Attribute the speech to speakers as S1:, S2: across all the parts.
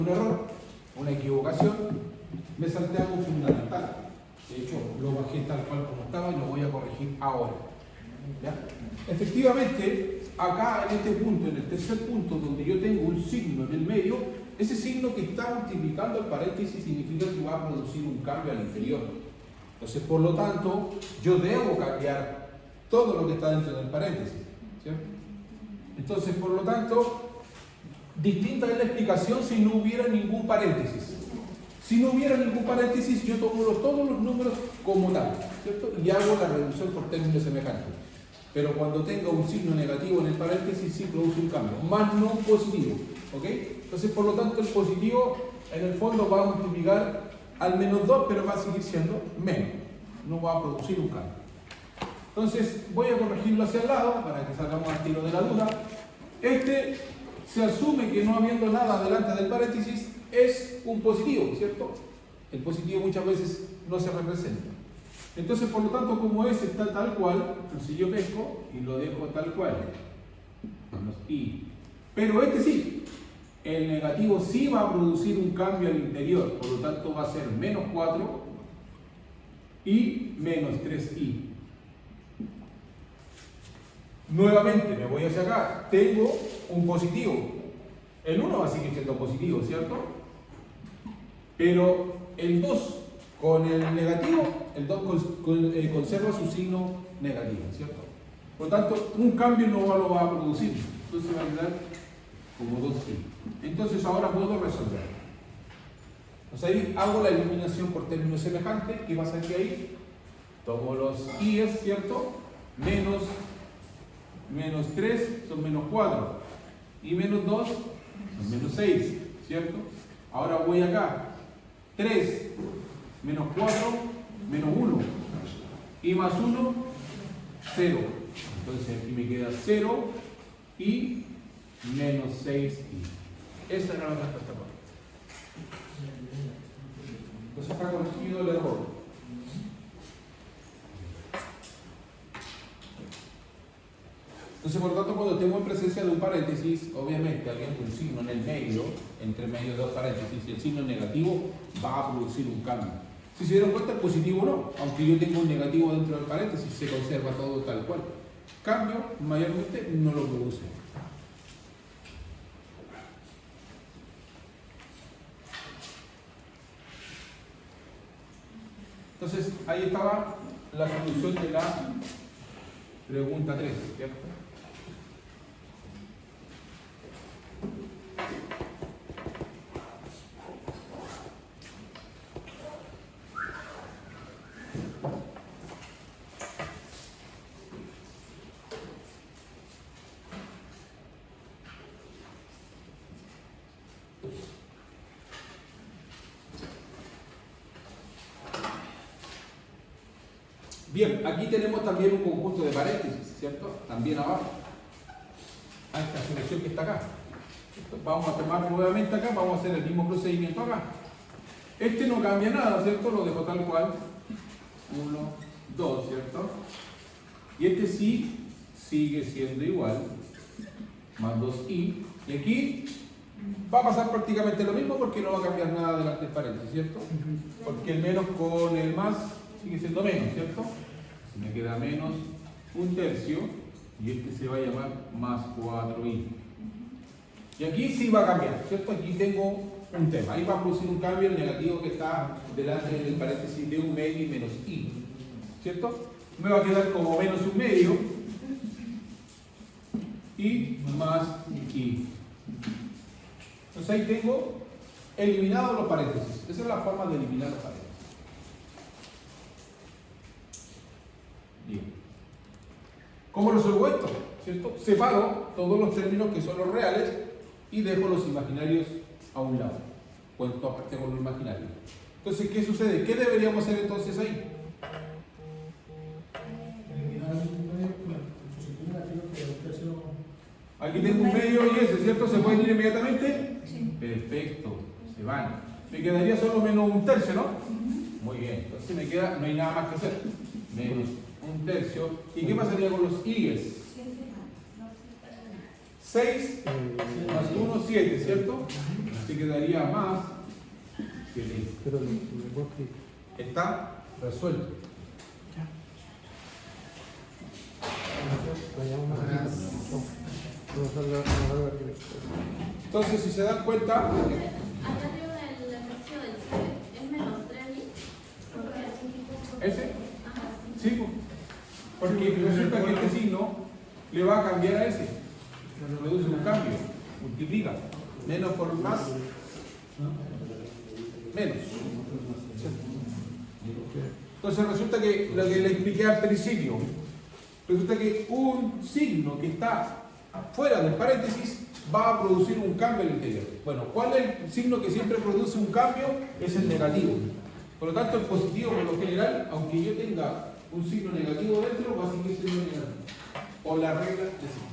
S1: un error, una equivocación, me salté algo fundamental. De hecho, lo bajé tal cual como estaba y lo voy a corregir ahora. ¿Ya? Efectivamente, acá en este punto, en el tercer punto, donde yo tengo un signo en el medio, ese signo que está multiplicando el paréntesis significa que va a producir un cambio al interior. Entonces, por lo tanto, yo debo cambiar todo lo que está dentro del paréntesis, ¿cierto? Entonces, por lo tanto, distinta es la explicación si no hubiera ningún paréntesis. Si no hubiera ningún paréntesis, yo tomo todos los números como tal, ¿cierto? Y hago la reducción por términos semejantes. Pero cuando tenga un signo negativo en el paréntesis, sí produce un cambio, más no un positivo, ¿ok? Entonces, por lo tanto, el positivo en el fondo va a multiplicar al menos 2, pero va a seguir siendo menos. No va a producir un cambio. Entonces, voy a corregirlo hacia el lado para que salgamos al tiro de la duda. Este se asume que no habiendo nada delante del paréntesis es un positivo, ¿cierto? El positivo muchas veces no se representa. Entonces, por lo tanto, como ese está tal cual, entonces yo pesco y lo dejo tal cual. Pero este sí, el negativo sí va a producir un cambio al interior, por lo tanto va a ser menos 4 y menos 3i. Nuevamente me voy hacia acá, tengo un positivo. El 1 va a seguir siendo positivo, ¿cierto? Pero el 2 con el negativo, el 2 conserva su signo negativo, ¿cierto? Por lo tanto, un cambio no lo va a producir. Entonces va a quedar como 2i. Entonces ahora puedo resolver. Entonces ahí hago la eliminación por términos semejantes. ¿Qué pasa aquí ahí? Tomo los i's, ¿cierto? Menos 3 son menos 4. Y menos 2 son menos 6, ¿cierto? Ahora voy acá. 3 menos 4 menos 1. Y más 1, 0. Entonces aquí me queda 0 y menos 6i. Esa era la respuesta correcta. Entonces está corregido el error. Entonces, por lo tanto, cuando tengo en presencia de un paréntesis, obviamente habiendo un signo en el medio, entre medio de dos paréntesis, y el signo negativo va a producir un cambio. Si se dieron cuenta, el positivo no. Aunque yo tenga un negativo dentro del paréntesis, se conserva todo tal cual. Cambio, mayormente, no lo produce. Entonces, ahí estaba la solución de la pregunta 3, ¿cierto? Bien, aquí tenemos también un conjunto de paréntesis, ¿cierto? También abajo. A esta solución que está acá. Vamos a tomar nuevamente acá, vamos a hacer el mismo procedimiento acá. Este no cambia nada, ¿cierto? Lo dejo tal cual. 1, 2, ¿cierto? Y este sí sigue siendo igual. Más 2i. Y aquí va a pasar prácticamente lo mismo porque no va a cambiar nada delante del paréntesis, ¿cierto? Porque el menos con el más sigue siendo menos, ¿cierto? Me queda menos 1/3 y este se va a llamar más 4i. Y aquí sí va a cambiar, ¿cierto? Aquí tengo un tema. Ahí va a producir un cambio el negativo que está delante del paréntesis de 1 medio y menos i, ¿cierto? Me va a quedar como menos 1 medio y más i. Entonces ahí tengo eliminado los paréntesis. Esa es la forma de eliminar los paréntesis. Bien. ¿Cómo resuelvo esto? ¿Cierto? Separo todos los términos que son los reales y dejo los imaginarios a un lado. Cuento aparte con los imaginarios. Entonces, ¿qué sucede? ¿Qué deberíamos hacer entonces ahí? Aquí tengo un medio y ese, ¿cierto? ¿Se pueden ir inmediatamente?
S2: Sí.
S1: Perfecto, se van. Me quedaría solo menos 1/3, ¿no? Muy bien, entonces me queda, no hay nada más que hacer. Menos 1/3. ¿Y qué pasaría con los i's? 6 más 1, 7, ¿cierto? Así que daría más 7. Está resuelto. Entonces, si se dan cuenta,
S2: Acá arriba el ejercicio del 7 es menos 3i.
S1: ¿ese?
S2: Ajá,
S1: Sí, pues. Porque resulta que este signo le va a cambiar a ese. Produce un cambio, multiplica. Menos por más, menos. Entonces resulta que lo que le expliqué al principio, resulta que un signo que está fuera del paréntesis va a producir un cambio al interior. Bueno, ¿cuál es el signo que siempre produce un cambio? Es el negativo. Por lo tanto, el positivo por lo general, aunque yo tenga un signo negativo dentro, va a seguir siendo negativo. O la regla de signo.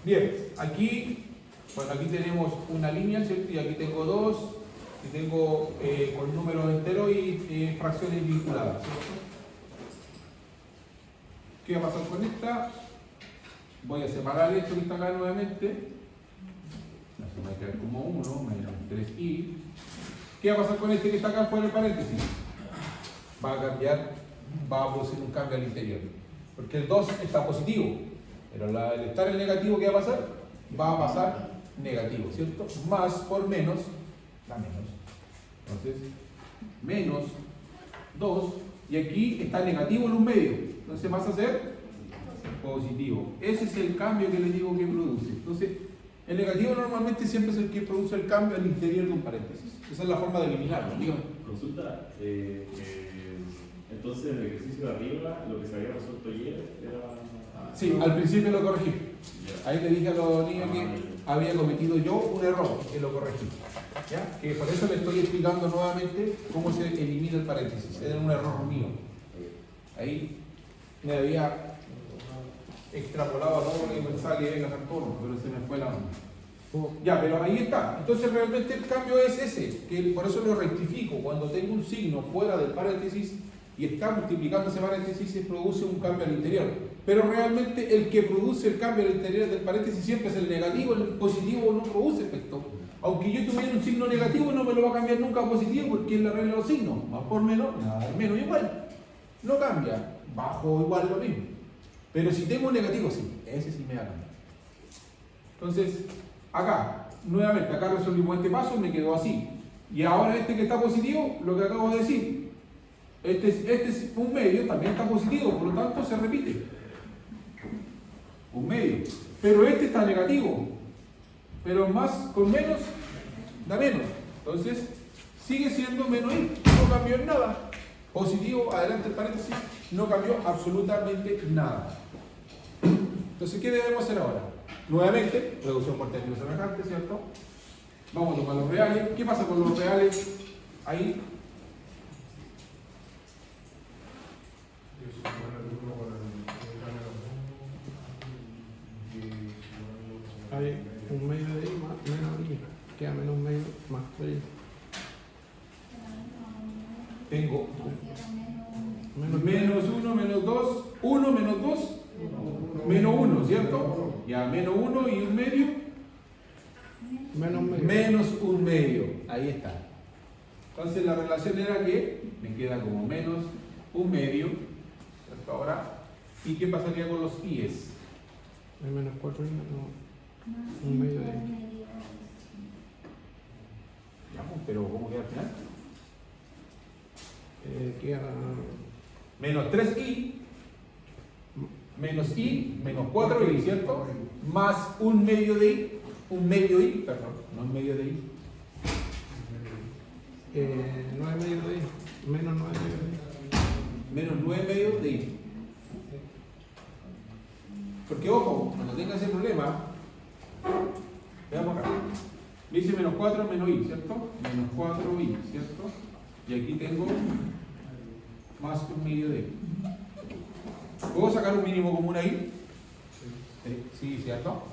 S1: Bien, aquí, bueno, aquí tenemos una línea, ¿cierto? Y aquí tengo dos, y tengo con números enteros y fracciones vinculadas, ¿cierto? ¿Qué va a pasar con esta? Voy a separar esto que está acá nuevamente. Se va a quedar como 1 menos 3i. ¿Qué va a pasar con este que está acá fuera del paréntesis? Va a cambiar, va a producir un cambio al interior. Porque el 2 está positivo. Pero al estar en negativo, ¿qué va a pasar? Va a pasar negativo, ¿cierto? Más por menos, da menos. Entonces, menos 2, y aquí está negativo en un medio. Entonces vas a ser positivo. Ese es el cambio que les digo que produce. Entonces, el negativo normalmente siempre es el que produce el cambio al interior de un paréntesis. Esa es la forma de eliminarlo. Dígame.
S3: Consulta, entonces el ejercicio de arriba, lo que se había resuelto ayer era...
S1: Sí, al principio lo corregí. Ahí le dije a los niños que había cometido yo un error, que lo corregí. ¿Ya? Que por eso le estoy explicando nuevamente cómo se elimina el paréntesis. Era un error mío. Ahí me había extrapolado a todo lo que pensaba que iba a encajar todo, pero se me fue la mano. Ya, pero ahí está. Entonces realmente el cambio es ese, que por eso lo rectifico. Cuando tengo un signo fuera del paréntesis y está multiplicando ese paréntesis, se produce un cambio al interior. Pero realmente el que produce el cambio al interior del paréntesis siempre es el negativo, el positivo no produce efecto. Aunque yo tuviera un signo negativo, no me lo va a cambiar nunca a positivo, porque es la regla de los signos. Más por menos, nada, menos igual. No cambia, bajo igual lo mismo. Pero si tengo un negativo, sí, ese sí me va a cambiar. Entonces, acá, nuevamente, acá resolvimos este paso, me quedó así. Y ahora este que está positivo, lo que acabo de decir, este es un medio, también está positivo, por lo tanto se repite. Un medio. Pero este está negativo. Pero más con menos, da menos. Entonces, sigue siendo menos i, no cambió en nada. Positivo, adelante el paréntesis, no cambió absolutamente nada. Entonces, ¿qué debemos hacer ahora? Nuevamente, reducción por términos semejantes, ¿cierto? Vamos a tomar los reales. ¿Qué pasa con los reales? Ahí.
S4: Hay un medio de i más menos i, queda menos medio más 3.
S1: Tengo
S4: Menos
S1: menos 1, menos 2, 1 menos 2, menos 1, ¿cierto? Ya, menos 1 y un medio.
S4: menos medio.
S1: Menos un medio. Ahí está. Entonces la relación era que me queda como menos un medio, ¿cierto? Ahora, ¿y qué pasaría con los i's?
S4: Hay menos 4 y menos un medio de i.
S1: Ya, pero ¿cómo queda al final?
S4: Queda
S1: Menos 3i, menos i, menos 4i, ¿cierto? Más un medio de i, perdón, no un medio de i.
S4: 9 medio de i, menos 9 medio de i.
S1: Menos 9 medios de i. Porque ojo, cuando tenga ese problema, veamos acá. Me dice menos 4 menos i, ¿cierto? Menos 4i, ¿cierto? Y aquí tengo más un medio de i. ¿Puedo sacar un mínimo común ahí? Sí, ¿cierto?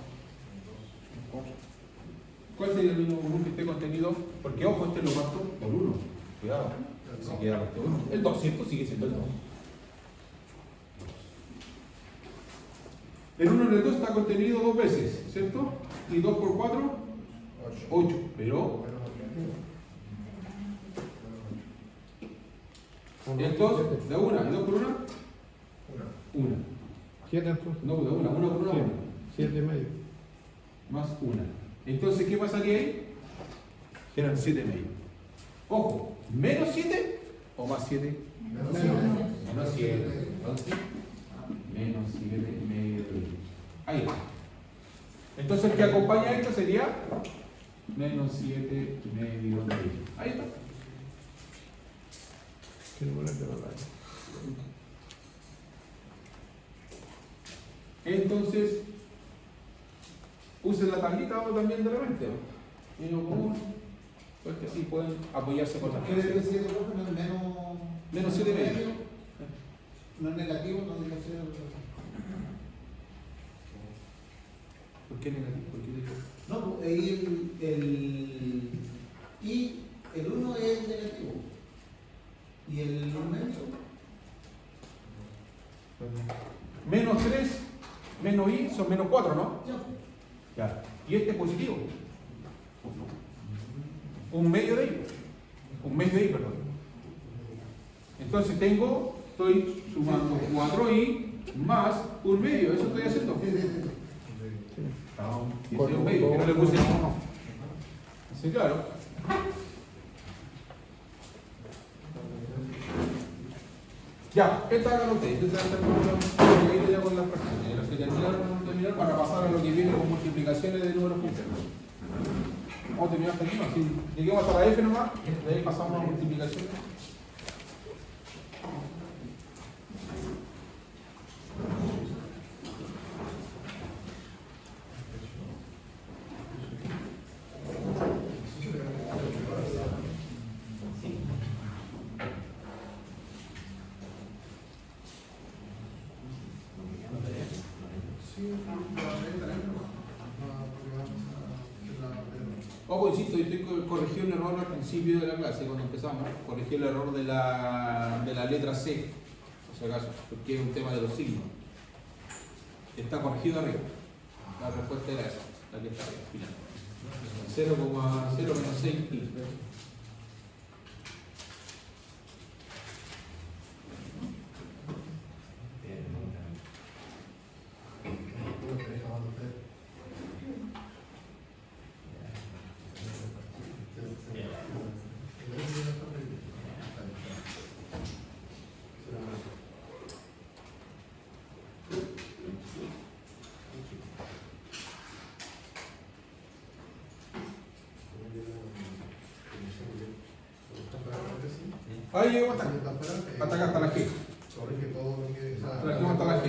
S1: ¿Cuál sería el mínimo común que esté contenido? Porque ojo, este lo parto por 1. Cuidado, se queda parte 1. El 200 sigue siendo el 2. El 1 en el 2 está contenido 2 veces, ¿cierto? Y 2 por 4, 8. Pero el 2 de 1 y 2 por 1, 1.
S4: 7 entonces.
S1: No, de 1 por 1, 1.
S4: 7 y medio.
S1: Más 1. Entonces, ¿qué pasaría ahí? Eran 7 medio. Ojo, ¿menos 7 o más 7? Menos 7. Entonces, menos 7 medio. Ahí está. Entonces, el que acompaña a esto sería menos 7 medio. Ahí está.
S4: ¿Qué número es de la raya?
S1: Entonces, usen la tablita o también de repente. Mínimo común. Pues que así pueden apoyarse con las
S5: ¿Quiere
S1: frases.
S5: decir que no es menos?
S1: Menos 7 medio.
S5: No es negativo, no diga cero.
S1: ¿Por qué negativo? ¿Por qué negativo?
S5: No, pues ahí y el 1 es negativo. Y el medio.
S1: Menos 3, menos i son menos 4, ¿no?
S5: Ya.
S1: Ya. Y este es positivo. Un medio de i. Un medio de i, perdón. Entonces estoy sumando 4i más un medio. ¿Eso estoy haciendo? Y un medio, que no le puse uno. Sí, claro. Ya, esta hagan ustedes. Esta es ya con las fracciones. Los que terminar para pasar a lo que viene con multiplicaciones de números internos. Vamos a terminar hasta aquí, ¿no? Si lleguemos hasta la F nomás, de ahí pasamos a multiplicaciones. Ojo, insisto, yo estoy corrigiendo un error al principio de la clase, cuando empezamos, corregí el error de la letra C, por si acaso, porque es un tema de los signos. Está corregido arriba. La respuesta era esa, la que está arriba, final. 0,0 menos 6 pi. Ahí llegamos hasta acá, hasta la G. Hasta la G.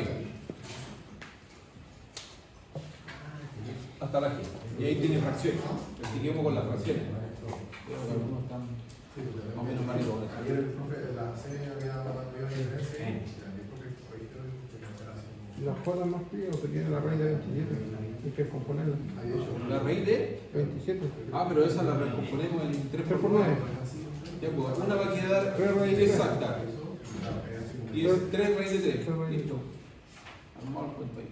S1: Hasta la G. Y ahí tiene fracciones. Seguimos con las fracciones. Algunos están más o menos maridos.
S6: Ayer el profe de la C había dado diferencia y el profe corrigió
S4: Y la J más pío que tiene la raíz de 27. Hay que componerla.
S1: La raíz de
S4: 27.
S1: ah, pero esa la recomponemos en 3 por 9. Ya, pues, una va a quedar
S4: 3 raíz de 3.
S1: exacta. Y es 3 raíz de 3.
S4: 3 raíz de 3.
S1: Listo. Vamos al cuento ahí.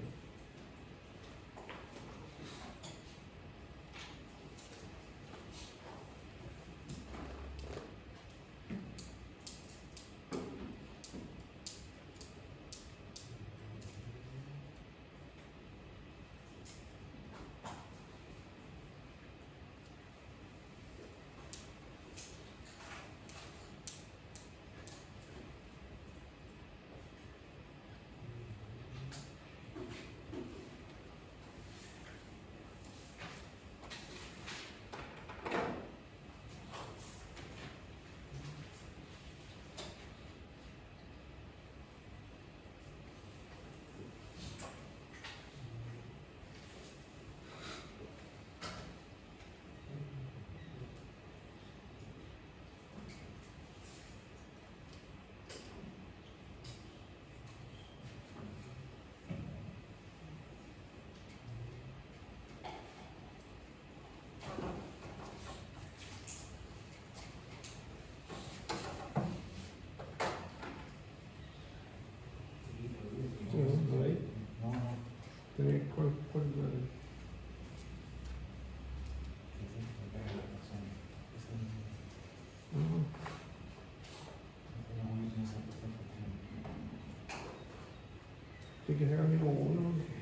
S4: hay que sacar mínimo 1.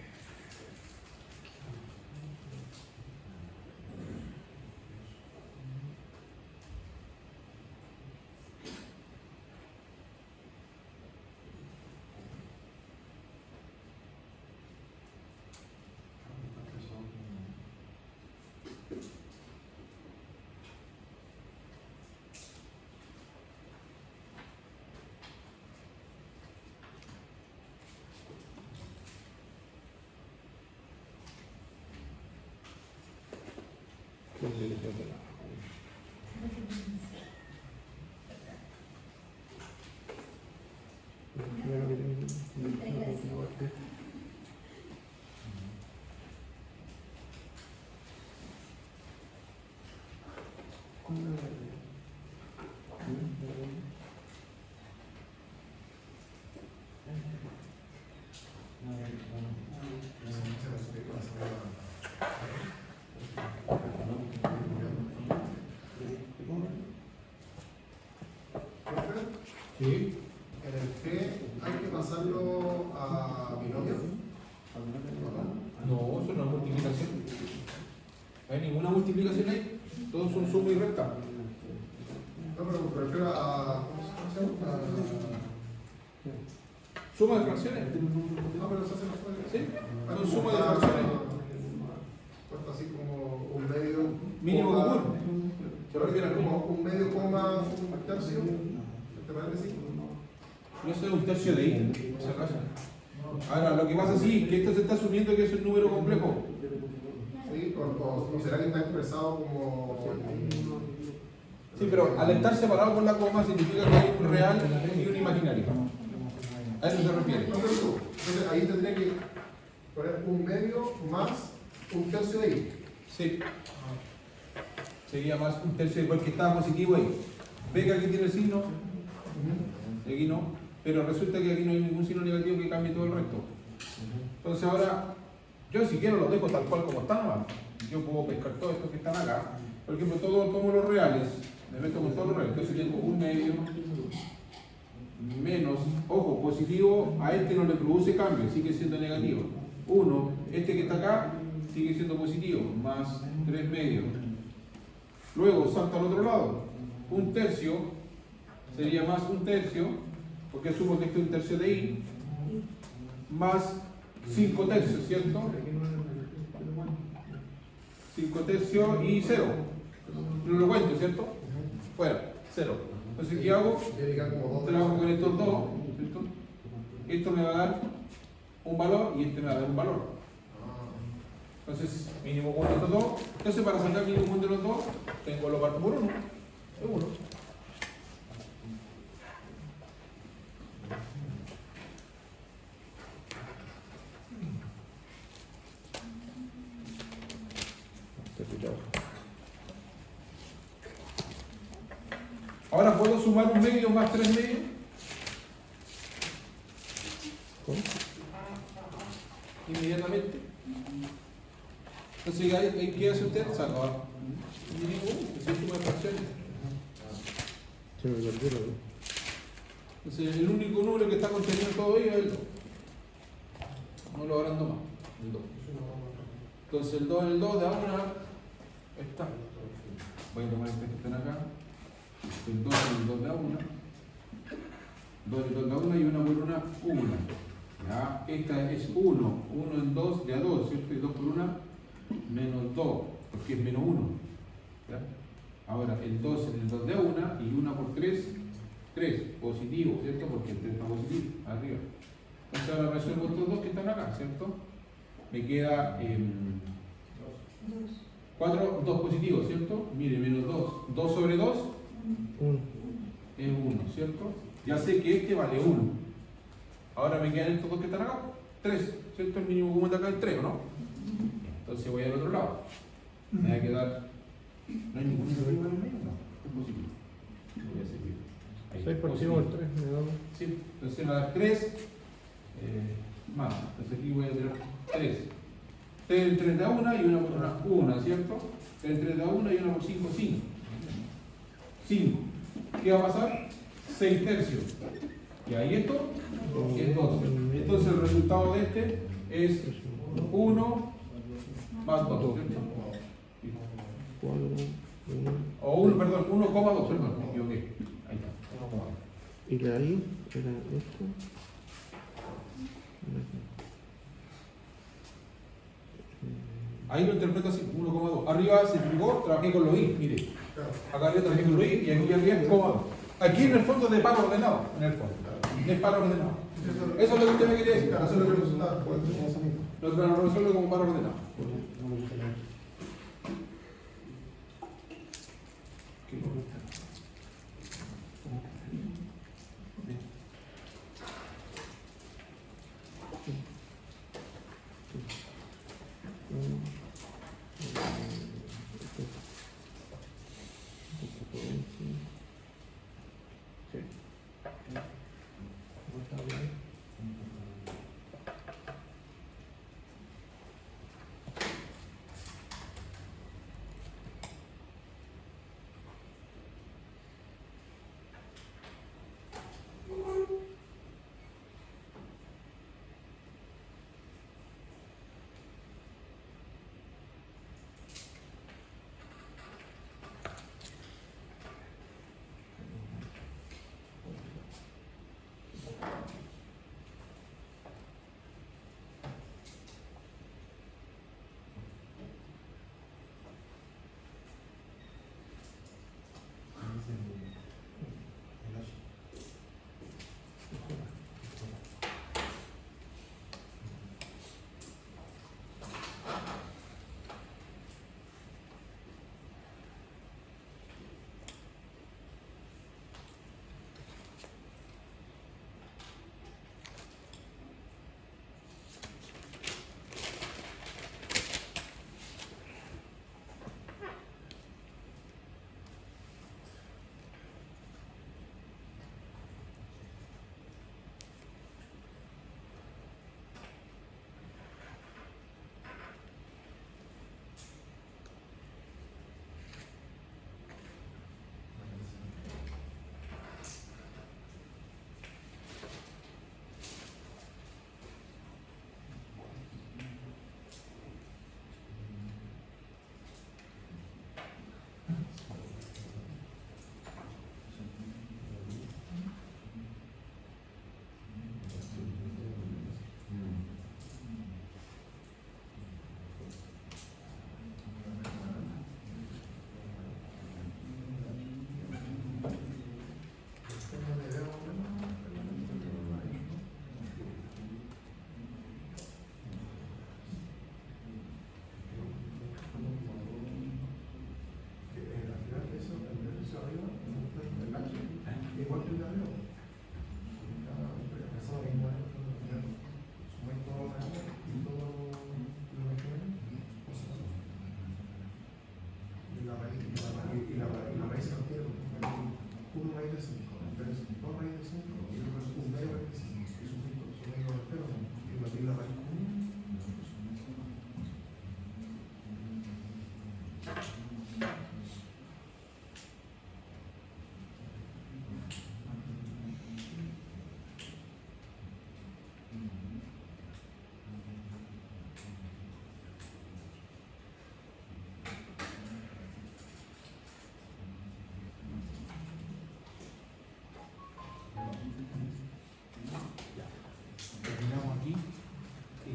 S1: Sí.
S6: En el G hay que pasarlo a binomio.
S1: No, eso no es multiplicación. No hay ninguna multiplicación ahí. Todos son suma y resta.
S6: No, pero me refiero a.
S1: Suma de fracciones.
S6: No, pero eso se nos puede.
S1: Sí. Son suma de fracciones.
S6: Puesto así como un medio.
S1: Mínimo
S6: coma,
S1: común. Se refiere a
S6: como
S1: como.
S6: un medio coma un tercio. ¿Te parece así?
S1: No es un tercio de i, si acaso. Ahora, lo que pasa sí, que esto se está asumiendo que es un número complejo.
S6: Sí, o será que está expresado como.
S1: Sí, pero al estar separado por la coma significa que hay un real y un imaginario. A eso se refiere.
S6: No, pero tú. Entonces ahí tendría que poner un medio más un tercio de i.
S1: Sí. Sería más un tercio, porque estaba positivo ahí. Ve que aquí tiene el signo, y aquí no, pero resulta que aquí no hay ningún signo negativo que cambie todo el resto. Entonces ahora, yo si quiero los dejo tal cual como están nomás. Yo puedo pescar todos estos que están acá. Por ejemplo, tomo los reales, me meto con todos los reales. Entonces tengo un medio menos, ojo, positivo, a este no le produce cambio, sigue siendo negativo. 1, este que está acá sigue siendo positivo, más 3 medios. Luego salta al otro lado, un tercio sería más un tercio, porque asumo que este es un tercio de i, más 5 tercios, ¿cierto? 5 tercios y 0. No lo cuento, ¿cierto? Fuera, 0. Entonces, ¿qué hago? Trabajo con estos dos, ¿cierto? Esto me va a dar un valor y este me va a dar un valor. Entonces, mínimo común de estos dos. Entonces, para sacar mínimo común de los dos, tengo lo parto por 1. Es 1. Ahora puedo sumar un medio más 3 medios. Inmediatamente. Entonces, ¿qué hace usted? Saca abajo. Y digo, es el suma de fracciones.
S4: Se me perdió.
S1: Entonces, el único número que está contenido en todo ello es el 2. No lo agrando más. El 2. Entonces, el 2 en el 2 de ahora está. Voy a tomar este que están acá. El 2 en el 2 de a 1. 2 en el 2 de a 1 y 1 por 1, 1. Ya, esta es 1. 1 en 2 de a 2, ¿cierto? Y 2 por 1, menos 2, porque es menos 1. ¿Ya? Ahora, el 2 en el 2 de a 1 y 1 por 3, 3. Positivo, ¿cierto? Porque el 3 está positivo, arriba. Entonces ahora resuelvo estos dos que están acá, ¿cierto? Me queda 4, 2 positivos, ¿cierto? Mire, menos 2. 2 sobre 2 es 1, ¿cierto? Ya sé que este vale 1. Ahora me quedan estos dos que están acá, 3, ¿cierto? El mínimo común de acá es 3, ¿no? Entonces voy al otro lado. Me va a quedar. No hay ningún negativo en el medio, no. Es positivo. Voy a seguir. Ahí,
S4: 6 positivo el 3, me da.
S1: Sí, entonces me va a dar 3 más. Entonces aquí voy a tener 3. 3 en 3 de a 1 y 1 por 1, ¿cierto? 3 en 3 de a 1 y 1 por 5, 5. 5. ¿Qué va a pasar? 6 tercios. Y ahí esto es 12. Entonces el resultado de este es 1 más 2.
S4: 4, 1.
S1: O 1, perdón, 1,2. Perdón, me equivoqué. Ahí está, 1,2.
S4: Y de ahí era esto.
S1: Ahí lo interpreto así, 1,2. Arriba se explicó, trabajé con los I, mire. Acá arriba trabajé con los I y aquí arriba es coma. Aquí en el fondo es de paro ordenado, en el fondo. Es paro ordenado. Eso es lo que usted me quería decir.
S6: Claro, eso es lo que nos da.
S1: Nosotros lo resuelve como paro ordenado. ¿Qué correcta?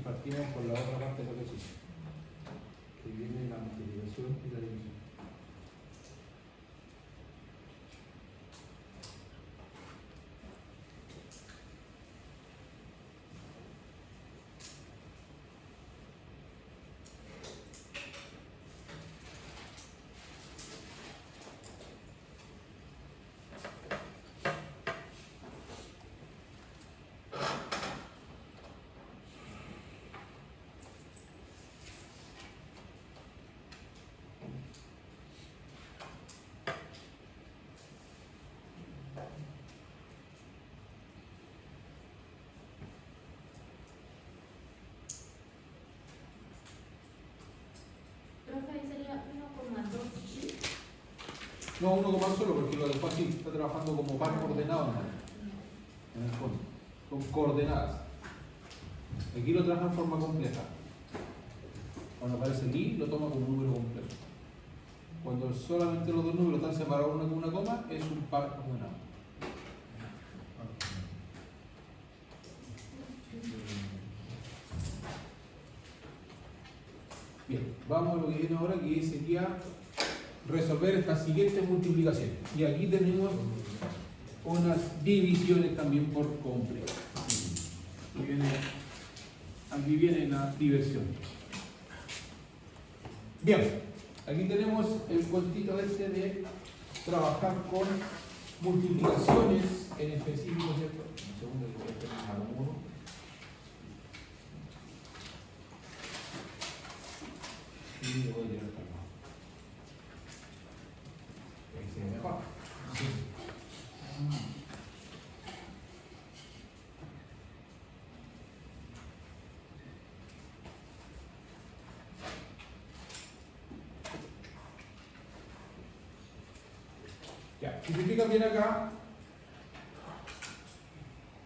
S1: Partimos por la otra parte de lo que sí, que viene la multiplicación y la división.
S2: Profe, ahí sería 1,2.
S1: No, 1,1 solo porque lo dejó así, está trabajando como par ordenado. ¿No? en el fondo, con coordenadas. Aquí lo trabaja en forma compleja. Cuando aparece el i, lo toma como un número completo. Cuando solamente los dos números están separados uno con una coma, es un par ordenado. Bien, vamos a lo que viene ahora, que sería resolver estas siguientes multiplicaciones. Y aquí tenemos unas divisiones también por completo. Aquí viene la diversión. Bien, aquí tenemos el cuentito este de trabajar con multiplicaciones en específico, ¿cierto? Un segundo que voy a terminar uno. Y le voy a llevar calma. Ahí se ve mejor. Sí. Ya, si te fijas bien acá,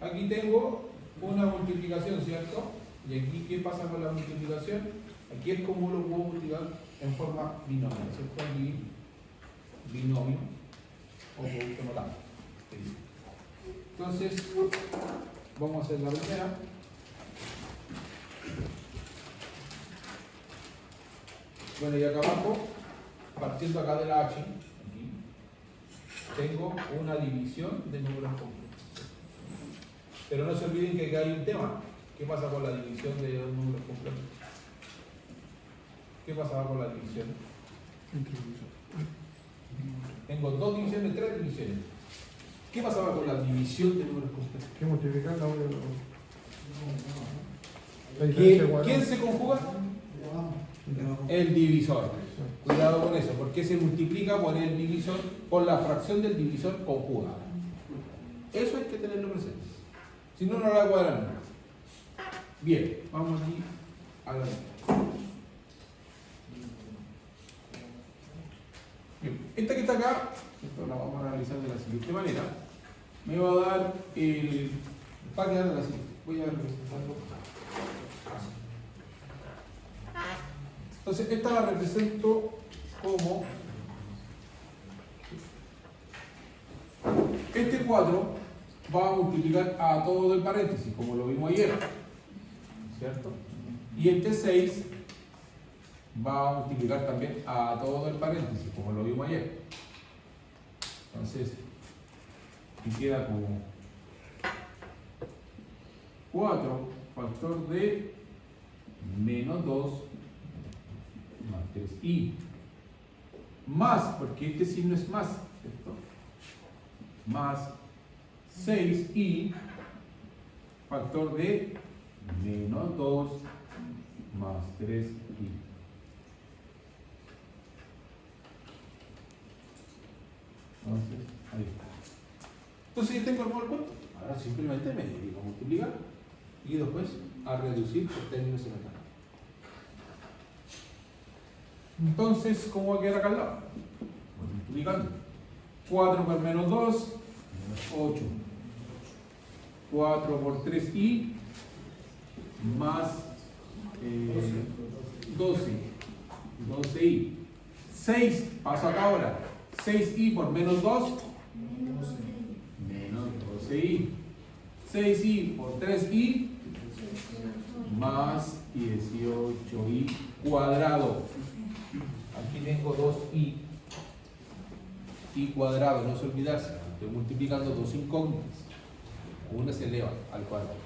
S1: aquí tengo una multiplicación, ¿cierto? Y aquí, ¿qué pasa con la multiplicación? Aquí es como lo puedo multiplicar en forma binomial, ¿cierto? Aquí, binomio o producto notable. Entonces, vamos a hacer la primera. Bueno, y acá abajo, partiendo acá de la H, aquí, tengo una división de números completos. Pero no se olviden que acá hay un tema. ¿Qué pasa con la división de los números completos? ¿Qué pasaba con la división? Tengo dos divisiones, tres divisiones. ¿Qué pasaba con la división de números completos?
S4: ¿Qué multiplicar la la diferencia igual?
S1: ¿Quién se conjuga? El divisor. Cuidado con eso, porque se multiplica por el divisor, por la fracción del divisor conjugada. Eso hay que tenerlo presente. Si no, no la cuadran nada. Bien, vamos aquí a la. Bien, esta que está acá, esto la vamos a realizar de la siguiente manera. Me va a dar el. Va a quedar de la siguiente. Voy a representarlo. Entonces, esta la represento como. Este 4 va a multiplicar a todo el paréntesis, como lo vimos ayer. ¿Cierto? Y este 6 va a multiplicar también a todo el paréntesis, como lo vimos ayer. Entonces, y queda como 4 factor de menos 2 más 3i. Más, porque este signo es más, ¿cierto? Más 6i factor de menos 2 más 3i. Entonces, ahí está. Entonces ya tengo armado el cuento. Ahora simplemente me dedico a multiplicar y después a reducir por términos semejantes. Entonces, ¿cómo va a quedar acá al lado? Voy multiplicando. 4 por menos 2, menos 8. 4 por 3i más 12i. 6, paso acá ahora. 6i por menos 2, menos 12i. 6i por 3i, más 18i cuadrado. Aquí tengo 2i. I cuadrado, no se olvidarse. Estoy multiplicando dos incógnitas. Una se eleva al cuadrado.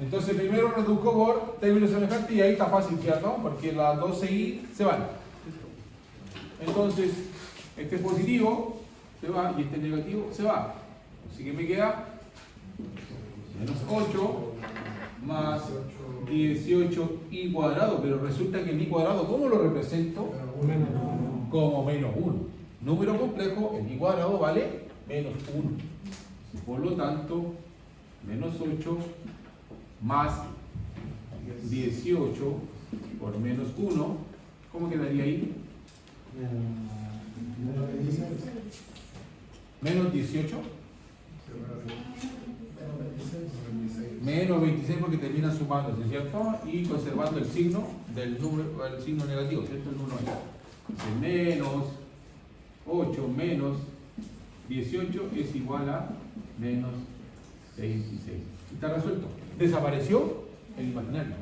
S1: Entonces primero reduzco por términos semejantes y ahí está fácil, ¿cierto? Porque las 12i se van. Entonces, este es positivo se va y este negativo se va. Así que me queda menos 8 más 18i cuadrado, pero resulta que el i cuadrado, ¿cómo lo represento? Como menos 1. Número complejo, el i cuadrado vale menos 1. Por lo tanto, menos 8 más 18 por menos 1, ¿cómo quedaría ahí? Menos 18. Menos 26 porque terminan sumándose, ¿cierto? Y conservando el signo del número, el signo negativo, ¿cierto? El 1 es menos 8 menos 18 es igual a menos 26. Está resuelto. Desapareció el imaginario.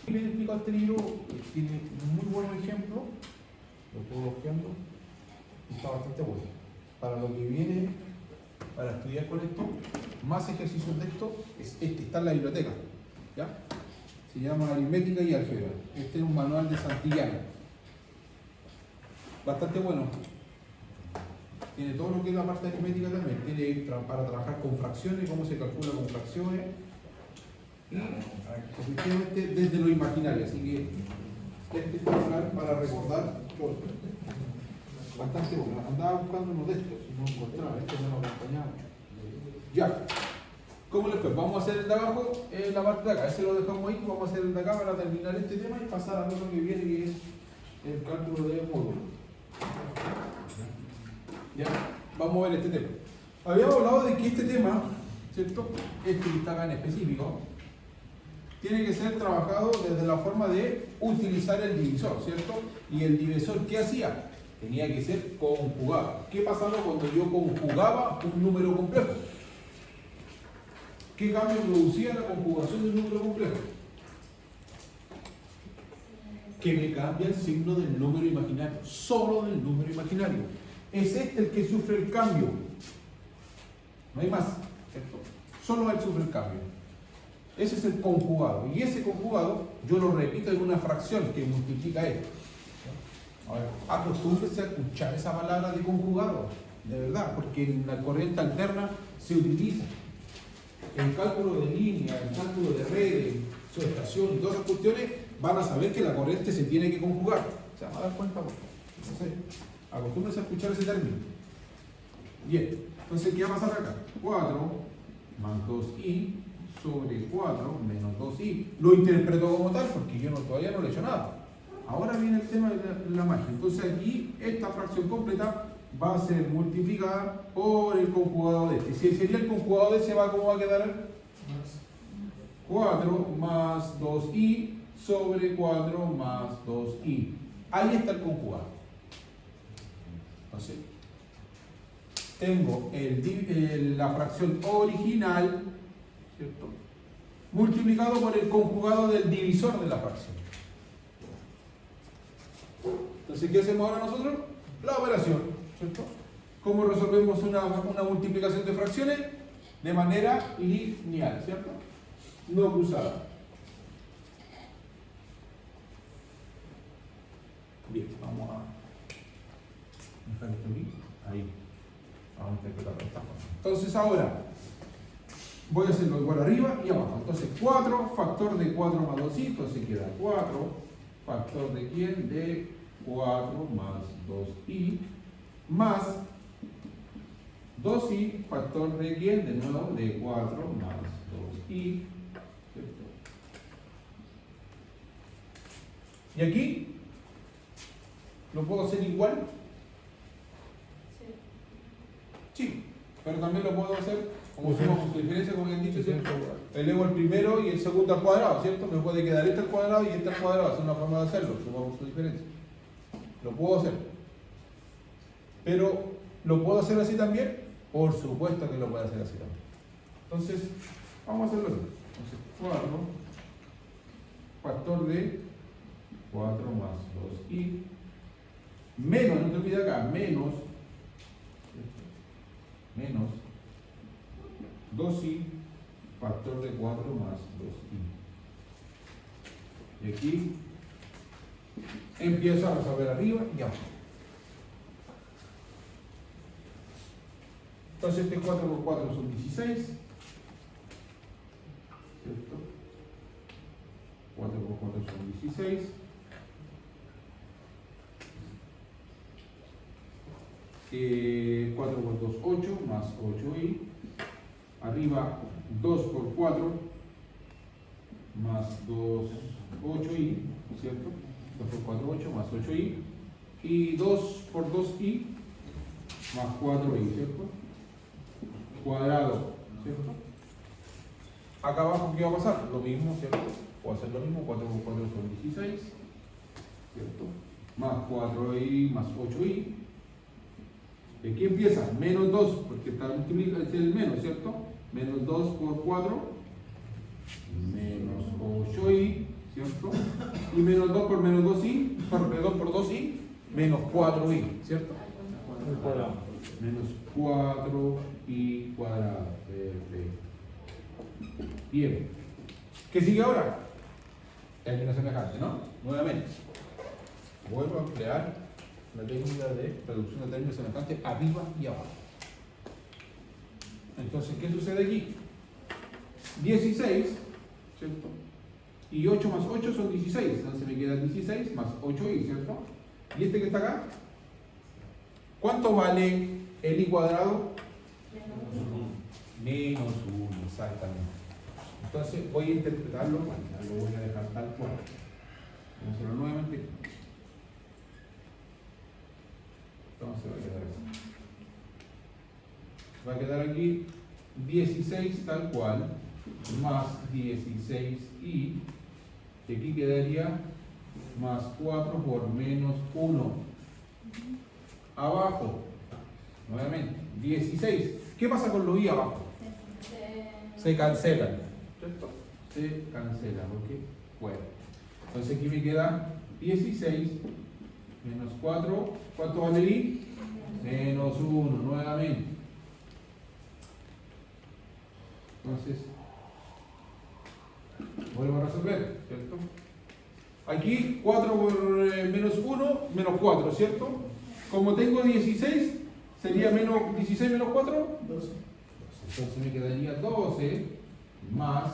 S1: Bien explicado este libro, tiene muy buenos ejemplos, lo puedo bloqueando, y está bastante bueno. Para lo que viene, para estudiar con esto, más ejercicios de esto, es este, está en la biblioteca, ¿ya? Se llama Aritmética y Álgebra. Este es un manual de Santillana. Bastante bueno. Tiene todo lo que es la parte aritmética también. Tiene para trabajar con fracciones, cómo se calcula con fracciones. Y efectivamente desde lo imaginario. Así que este es para recordar. Bastante bueno. Andaba buscando uno de estos y no encontraba. Este no lo acompañaba. Ya. ¿Cómo les fue? Vamos a hacer el de abajo, la parte de acá. Ese lo dejamos ahí. Vamos a hacer el de acá para terminar este tema y pasar a lo que viene, que es el cálculo de módulos. Ya, vamos a ver este tema. Habíamos hablado de que este tema, ¿cierto? Este que está acá en específico, tiene que ser trabajado desde la forma de utilizar el divisor, ¿cierto? Y el divisor, ¿qué hacía? Tenía que ser conjugado. ¿Qué pasaba cuando yo conjugaba un número complejo? ¿Qué cambio producía la conjugación de un número complejo? Que me cambia el signo del número imaginario, solo del número imaginario. Es este el que sufre el cambio. No hay más, ¿cierto? Solo él sufre el cambio. Ese es el conjugado. Y ese conjugado yo lo repito en una fracción que multiplica esto. Ahora, acostúmbrese a escuchar esa palabra de conjugado, de verdad, porque en la corriente alterna se utiliza. El cálculo de línea, el cálculo de redes, subestación y todas esas cuestiones van a saber que la corriente se tiene que conjugar. Se van a dar cuenta, no sé. Acostúmbrense a escuchar ese término. Bien, entonces, ¿qué va a pasar acá? 4 más 2i sobre 4 menos 2i. Lo interpreto como tal porque yo todavía no le he hecho nada. Ahora viene el tema de la magia. Entonces aquí esta fracción completa va a ser multiplicada por el conjugado de este. Si sería el conjugado de ese, ¿cómo va a quedar? 4 más 2i sobre 4 más 2i. Ahí está el conjugado. Entonces, tengo la fracción original, ¿cierto?, multiplicado por el conjugado del divisor de la fracción. Entonces, ¿qué hacemos ahora nosotros? La operación, ¿cierto? ¿Cómo resolvemos una multiplicación de fracciones? De manera lineal, ¿cierto? No cruzada. Bien, vamos a dejar esto aquí. Ahí. Vamos a interpretarlo de esta forma. Entonces ahora voy a hacerlo igual arriba y abajo. Entonces 4 factor de 4 más 2i, entonces queda 4 factor de quién? De 4 más 2i más 2i factor de quién? De nuevo de 4 más 2i. ¿Cierto? Y aquí lo puedo hacer igual. Sí, pero también lo puedo hacer como sumamos su diferencia, como han dicho, ¿cierto? Elevo el primero y el segundo al cuadrado, ¿cierto? Me puede quedar este al cuadrado y este al cuadrado. Es una forma de hacerlo, sumamos su diferencia. Lo puedo hacer. Pero, ¿lo puedo hacer así también? Por supuesto que lo puedo hacer así también. Entonces, vamos a hacerlo así. Entonces, 4 factor de 4 más 2i menos, no te olvides acá, menos 2i factor de 4 más 2i. Y aquí empiezo a resolver arriba y abajo. Entonces este 4 por 4 son 16. ¿Cierto? 4 por 4 son 16. Eh, 4 por 2, 8, más 8i. Arriba 2 por 4, más 2, 8i, ¿cierto? 2 por 4, 8, más 8i. Y 2 por 2i, más 4i, ¿cierto? Cuadrado, ¿cierto? Acá abajo, ¿qué va a pasar? Lo mismo, ¿cierto? Puedo hacer lo mismo, 4 por 4 son 16, ¿cierto? Más 4i, más 8i. ¿De qué empieza? Menos 2, porque está multiplicado, es el menos, ¿cierto? Menos 2 por 4, menos 8i, ¿cierto? Y menos 2 por menos 2i, perdón, por 2i, menos 4i, ¿cierto? Menos 4i cuadrado. Perfecto. Bien. ¿Qué sigue ahora? Término semejante, ¿no? Nuevamente. Vuelvo a emplear la técnica de reducción de términos semejantes arriba y abajo. Entonces, ¿qué sucede aquí? 16, ¿cierto? Y 8 más 8 son 16. Entonces me queda 16 más 8i, ¿cierto? ¿Y este que está acá? ¿Cuánto vale el i cuadrado? Menos 1, exactamente. Entonces voy a interpretarlo, lo voy a dejar tal cual. Vamos a hacerlo nuevamente. Entonces va a quedar aquí 16 tal cual, más 16i, que aquí quedaría más 4 por menos 1. Abajo, nuevamente, 16. ¿Qué pasa con los i abajo? Se cancelan, ¿cierto? Se cancelan, porque fuera. Entonces aquí me queda 16 menos 4. ¿Cuánto vale el i? Menos 1, nuevamente. Entonces, vuelvo a resolver, ¿cierto? Aquí 4 por menos 1, menos 4, ¿cierto? Como tengo 16, sería menos 16 menos 4, 12. Entonces me quedaría 12 más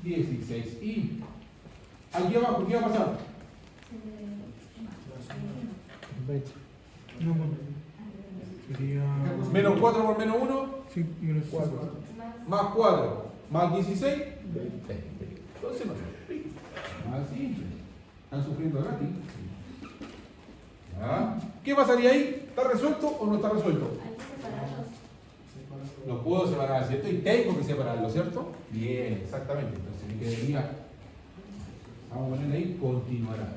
S1: 16i. Aquí abajo, ¿qué va a pasar?
S4: 20. No, sería.
S1: Menos 4 por menos 1,
S4: Sí, menos 4.
S1: más 4, más 16. Entonces no. Más simple. Están sufriendo gratis. ¿Ya? ¿Qué pasaría ahí? ¿Está resuelto o no está resuelto?
S2: Hay que separarlos.
S1: Lo puedo separar, ¿cierto? Y tengo que separarlo, ¿cierto? Bien, exactamente. Entonces me quedaría, vamos a poner ahí, continuará.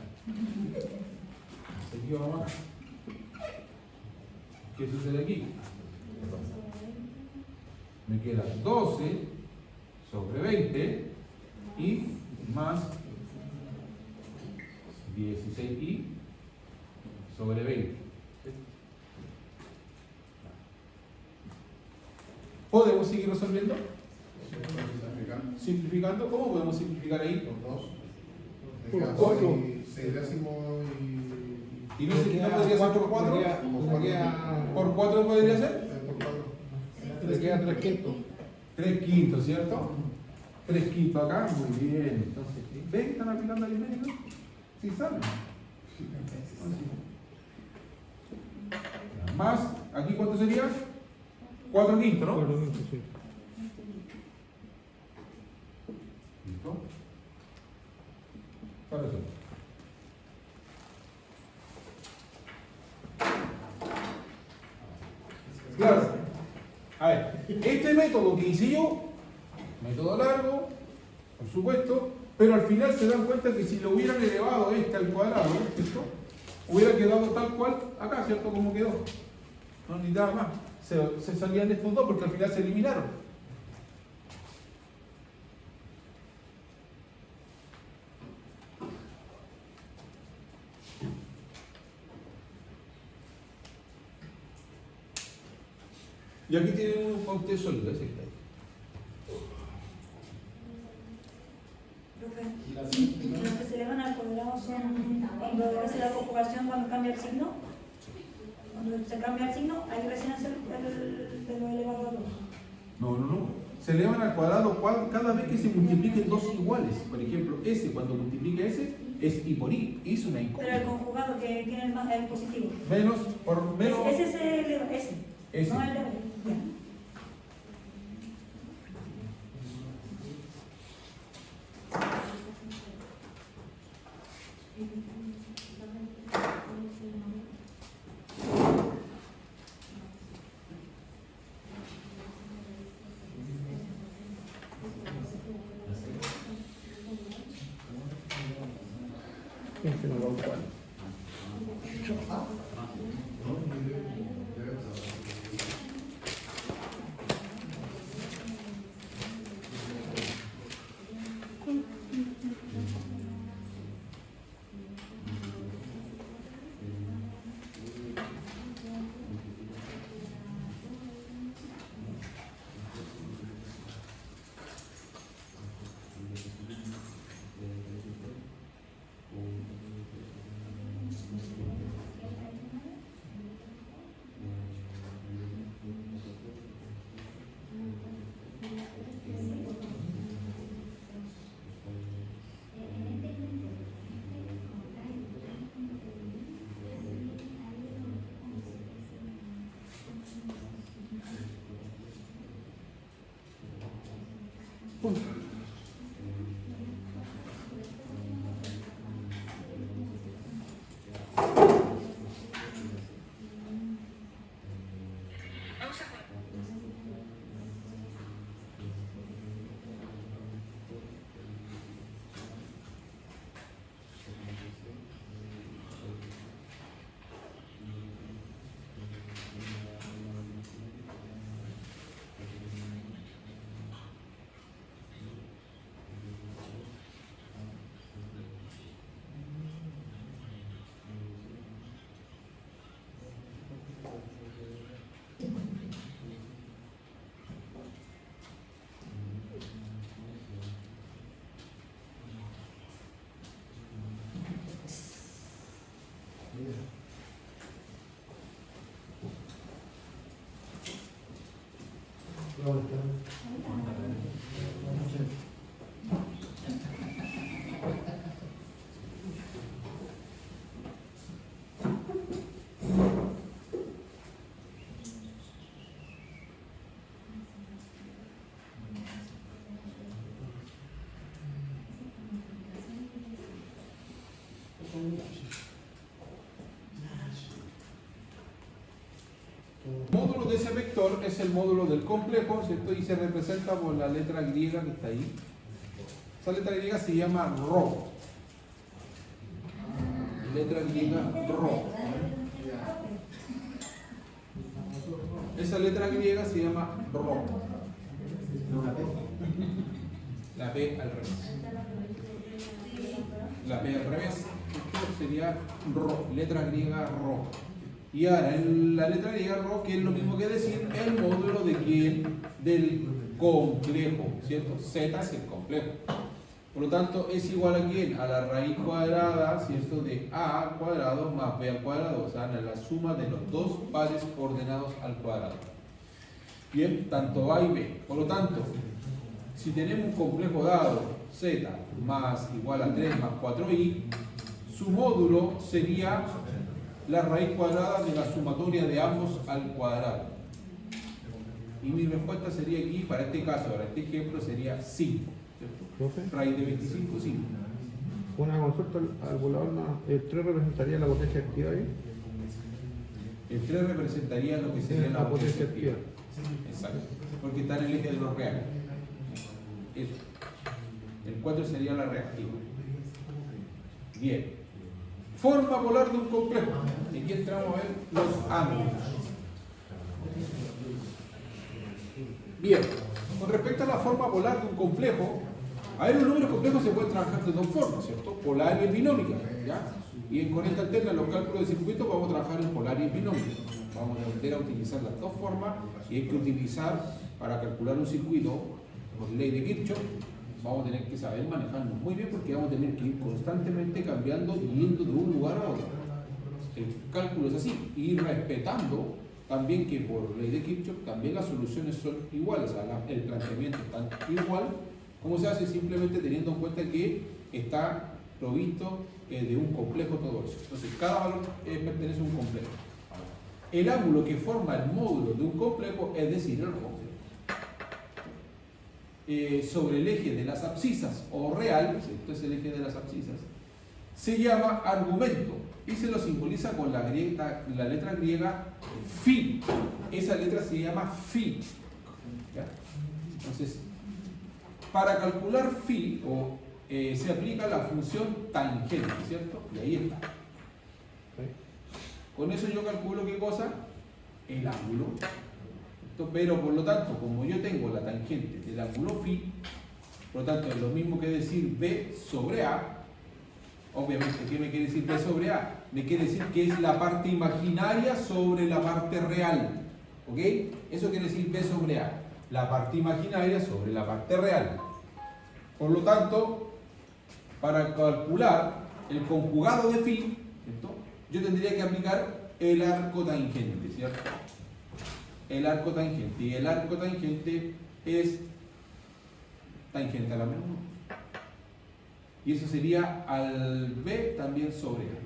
S1: Seguido nomás. ¿Qué sucede aquí? Me queda 12 sobre 20 y más 16i sobre 20. ¿Podemos seguir resolviendo? Simplificando, ¿cómo podemos simplificar ahí?
S6: Por 2.
S4: Por
S6: Por
S4: cuatro.
S6: 6 décimos
S1: ¿Y no, no podría ser por 4? ¿Por 4 podría ser?
S6: por 4.
S4: Le queda 3 quintos.
S1: 3 quintos, ¿cierto? 3 quintos acá, muy bien. Entonces, ¿ven? ¿Están aplicando aritmética? Sí saben. Más, ¿aquí cuánto sería? 4 quintos, ¿no?
S4: 4 quintos, sí.
S1: ¿Listo? Para eso. Claro. A ver, este método que hice yo, método largo, por supuesto, pero al final se dan cuenta que si lo hubieran elevado este al cuadrado, ¿cierto? Hubiera quedado tal cual acá, ¿cierto? Como quedó. No necesitaba más. Se salían estos dos porque al final se eliminaron. Y aquí tienen un usted sólido, ese está ahí.
S7: Profe, los que se elevan al cuadrado son cuando hace la conjugación, cuando cambia el signo. Cuando se cambia el signo, ahí recién hace el de lo elevado a 2.
S1: No. Se elevan al cuadrado cada vez que se multipliquen dos iguales. Por ejemplo, ese cuando multiplique ese es I por I. Hizo una
S7: Pero el
S1: incógnita.
S7: conjugado que tiene el más el positivo.
S1: Menos por menos.
S7: Ese es ese.
S1: Ese.
S7: No el de ya.
S4: Este no va a ocupar.
S1: vector es el módulo del complejo, ¿cierto? Y se representa por la letra griega que está ahí. Esa letra griega se llama Rho. Letra griega Rho. Esa letra griega se llama Rho. La P al revés. La P al revés. Esto sería Rho, letra griega Rho. Y ahora, la letra griega Rho, que es lo mismo que decir el módulo de quién, del complejo, ¿cierto? Z es el complejo. Por lo tanto, es igual a quién, a la raíz cuadrada, ¿cierto? De A al cuadrado más B al cuadrado, o sea, a la suma de los dos pares ordenados al cuadrado. Bien, tanto A y B. Por lo tanto, si tenemos un complejo dado, Z más igual a 3 más 4i, su módulo sería la raíz cuadrada de la sumatoria de ambos al cuadrado. Y mi respuesta sería aquí, para este caso, para este ejemplo, sería 5. ¿Cierto?
S4: Profe,
S1: Raíz de 25, 5.
S4: una consulta al volador, ¿el 3 representaría la potencia activa ahí?
S1: El 3 representaría lo que sería la potencia activa. Exacto. Porque está en el eje de los reales. Eso. El 4 sería la reactiva. Bien. Forma polar de un complejo. Aquí entramos a ver los ángulos. Bien. Con respecto a la forma polar de un complejo, a ver, los números complejos se pueden trabajar de dos formas, ¿cierto? Polar y en binómica, ¿ya? Y en corriente alterna, en los cálculos de circuito, vamos a trabajar en polar y en binómica. Vamos a aprender a utilizar las dos formas y hay que utilizar, para calcular un circuito, por ley de Kirchhoff, vamos a tener que saber manejarnos muy bien porque vamos a tener que ir constantemente cambiando y yendo de un lugar a otro. El cálculo es así, y respetando también que por ley de Kirchhoff también las soluciones son iguales, o sea, el planteamiento está igual. ¿Cómo se hace? Simplemente teniendo en cuenta que está provisto de un complejo todo eso. Entonces, cada valor pertenece a un complejo. El ángulo que forma el módulo de un complejo, es decir, el Rho, sobre el eje de las abscisas o real, esto es el eje de las abscisas, se llama argumento y se lo simboliza con la letra griega phi. Esa letra se llama phi. ¿Ya? Entonces, para calcular phi se aplica la función tangente, ¿cierto? Y ahí está. Con eso yo calculo ¿qué cosa? El ángulo. Pero por lo tanto, como yo tengo la tangente del ángulo phi, por lo tanto es lo mismo que decir B sobre A. Obviamente, ¿qué me quiere decir B sobre A? Me quiere decir que es la parte imaginaria sobre la parte real. ¿Ok? Eso quiere decir B sobre A. La parte imaginaria sobre la parte real. Por lo tanto, para calcular el conjugado de phi, ¿cierto? Yo tendría que aplicar el arco tangente, ¿cierto? El arco tangente. Y el arco tangente es tangente a la menos 1. Y eso sería al B también sobre A.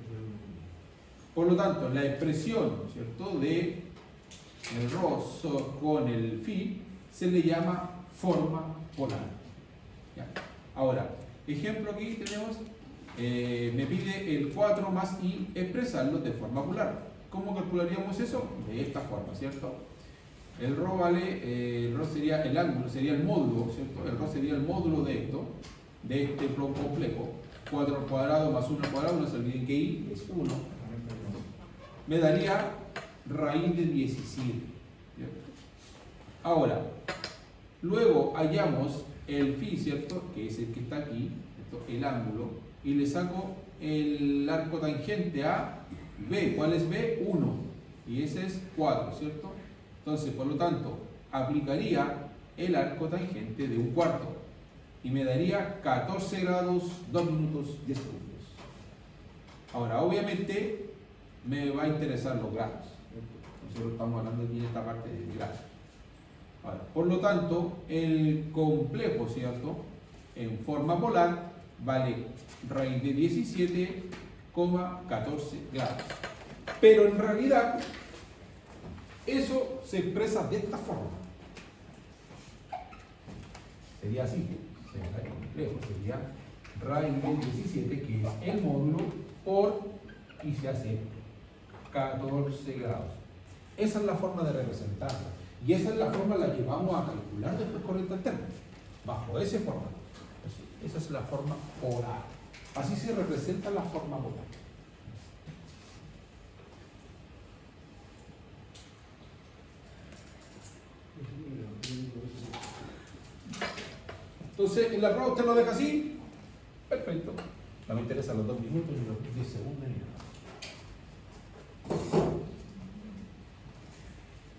S1: Por lo tanto, la expresión, ¿cierto?, de el Rho con el phi se le llama forma polar. ¿Ya? Ahora, ejemplo aquí tenemos, me pide el 4 más i expresarlo de forma polar. ¿Cómo calcularíamos eso? De esta forma, ¿cierto? El Rho vale, el Rho sería el ángulo, sería el módulo, ¿cierto? El Rho sería el módulo de esto, de este complejo. 4 al cuadrado más 1 al cuadrado, no se olviden que i es 1. Me daría raíz de 17. ¿Cierto? Ahora, luego hallamos el phi, ¿cierto? Que es el que está aquí, ¿cierto? El ángulo, y le saco el arco tangente a B. ¿Cuál es B? 1. Y ese es 4, ¿cierto? Entonces, por lo tanto, aplicaría el arco tangente de un cuarto y me daría 14 grados, 2 minutos, 10 segundos. Ahora, obviamente, me va a interesar los grados. Nosotros estamos hablando aquí en esta parte de grados. Ahora, por lo tanto, el complejo, ¿cierto?, en forma polar vale raíz de 17,14 grados. Pero en realidad, eso se expresa de esta forma. Sería así, el complejo sería raíz de 17, que es el módulo, por, y se hace 14 grados. Esa es la forma de representarla. Y esa es la forma en la que vamos a calcular después corriente alterna, bajo ese formato. Esa es la forma polar. Así se representa la forma polar. Entonces, en la prueba usted lo deja así. Perfecto. No me interesan los 2 minutos ni los 10 segundos ni nada.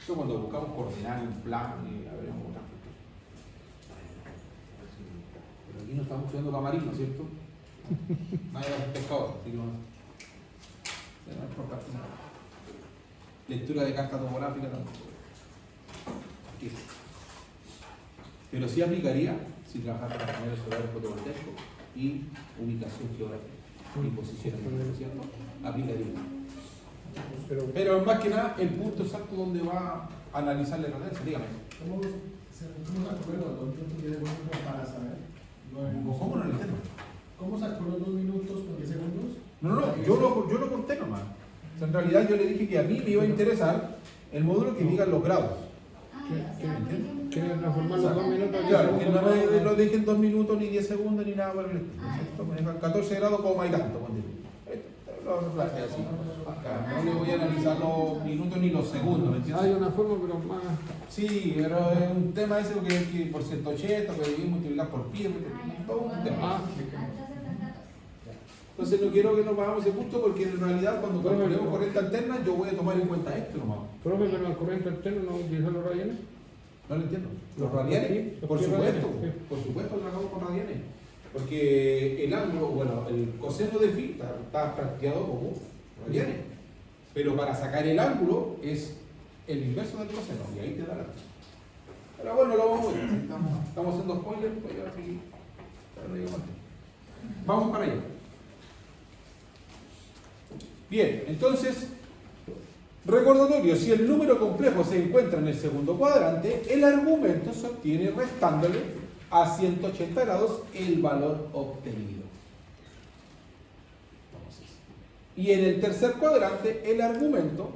S1: Eso cuando buscamos coordinar un plan y habremos una. Pero aquí no estamos estudiando camarino, ¿cierto? Nadie va a ser pescador, así que no importa nada. Lectura de carta topográfica tampoco. Aquí. Pero sí aplicaría si trabajara con paneles solares fotovoltaicos y ubicación geográfica y posicionamiento, ¿cierto? Aplicaría. Pero más que nada el punto exacto donde va a analizar la emergencia, dígame.
S6: ¿Cómo se acordó los 2 minutos y 10 segundos para saber?
S1: ¿Cómo no lo entiendo?
S6: ¿Cómo sacó los 2 minutos con 10 segundos?
S1: No, yo lo conté nomás. O sea, en realidad yo le dije que a mí me iba a interesar el módulo que diga los grados.
S4: ¿Quieres transformar los 2 minutos?
S1: Claro, que no me lo dije en 2 minutos, ni 10 segundos, ni nada por el estilo. ¿Cierto? Me dejan 14 grados como hay tanto. Lo refleje así. Acá no le voy a analizar los minutos ni los segundos, ¿me entiendes?
S4: Hay una forma, pero más.
S1: Sí, pero es un tema ese que por 180, que debemos multiplicar por pi, todo un tema. Entonces no quiero que nos pagamos ese punto porque en realidad cuando calculemos corriente alterna yo voy a tomar en cuenta esto nomás.
S4: Profe, pero el corriente alterno no utiliza los radianes.
S1: No lo entiendo. ¿Los radianes? Por supuesto trabajamos con radianes. Porque el ángulo, bueno, el coseno de phi está planteado como radianes. Pero para sacar el ángulo es el inverso del coseno y ahí te da la razón. Pero bueno, lo vamos a ver. Estamos haciendo spoilers, pues yo aquí. Vamos para allá. Bien, entonces, recordatorio, si el número complejo se encuentra en el segundo cuadrante, el argumento se obtiene restándole a 180 grados el valor obtenido. Entonces, y en el tercer cuadrante, el argumento,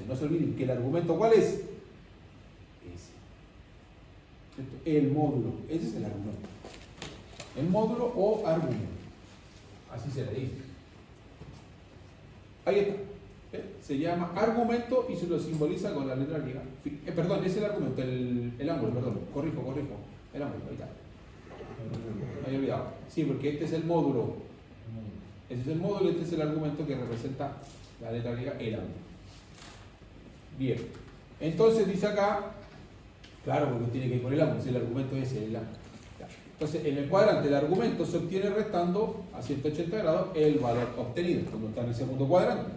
S1: no se olviden que el argumento, ¿cuál es? Ese. El módulo, ese es el argumento. El módulo o argumento. Así se le dice. Ahí está. Se llama argumento y se lo simboliza con la letra griega. Perdón, es el argumento, el ángulo, perdón, corrijo. El ángulo, ahí está. Me había olvidado. Sí, porque este es el módulo. Este es el módulo, este es el argumento que representa la letra griega, el ángulo. Bien. Entonces dice acá, claro, porque tiene que ir con el ángulo, si el argumento es el ángulo. Entonces, en el cuadrante, el argumento se obtiene restando a 180 grados el valor obtenido, cuando está en el segundo cuadrante.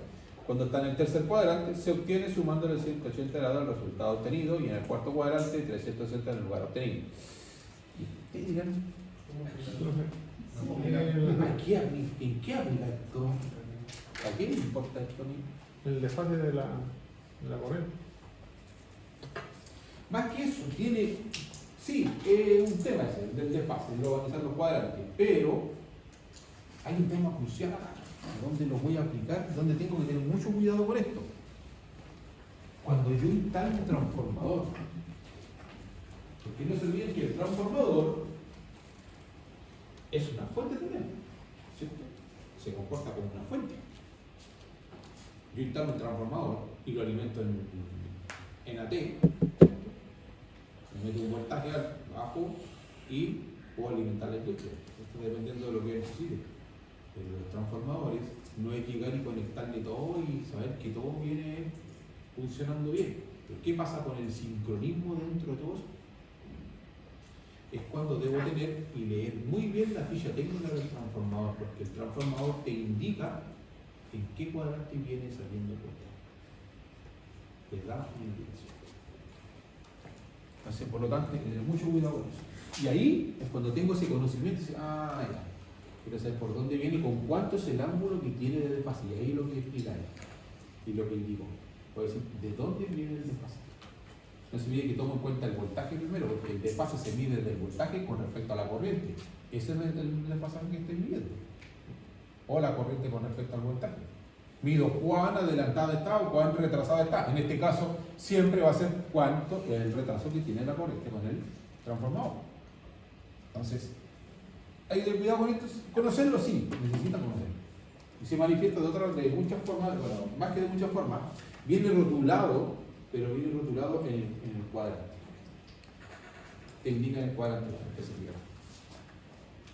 S1: Cuando está en el tercer cuadrante, se obtiene sumándole 180 grados el resultado obtenido, y en el cuarto cuadrante, 360 en el lugar obtenido. ¿Qué dirán? ¿En qué aplica esto? ¿A qué le importa esto a mí?
S4: El desfase de la corriente.
S1: Más que eso, tiene... Sí, es un tema ese, del desfase, de organizar los cuadrantes, pero hay un tema crucial acá, donde lo voy a aplicar, donde tengo que tener mucho cuidado con esto. Cuando yo instalo un transformador, porque no se olviden que el transformador es una fuente también, ¿cierto? Se comporta como una fuente. Yo instalo un transformador y lo alimento en AT, me meto un voltaje abajo y puedo alimentar la industria. Esto dependiendo de lo que necesite. Pero los transformadores no es llegar y conectarle todo y saber que todo viene funcionando bien. Pero ¿qué pasa con el sincronismo dentro de todo eso? Es cuando debo tener y leer muy bien la ficha técnica del transformador, porque el transformador te indica en qué cuadrante viene saliendo el voltaje. Te da una indicación. Entonces, por lo tanto, hay que tener mucho cuidado con eso. Y ahí es cuando tengo ese conocimiento, ya, quiero saber por dónde viene y con cuánto es el ángulo que tiene de desfase. Y ahí es lo que explica él. Y lo que indico. Puedo decir, ¿de dónde viene el desfase? No se olvide que tomo en cuenta el voltaje primero, porque el desfase se mide del voltaje con respecto a la corriente. Ese es el desfase que estoy midiendo. O la corriente con respecto al voltaje. Mido cuán adelantada está o cuán retrasada está. En este caso, siempre va a ser cuánto es el retraso que tiene la corriente con el transformador. Entonces, hay que tener cuidado con esto. Conocerlo sí, necesita conocerlo. Y se manifiesta de muchas formas, bueno, más que de muchas formas. Viene rotulado, pero viene rotulado en el cuadrante. Te indica en el cuadrante específico.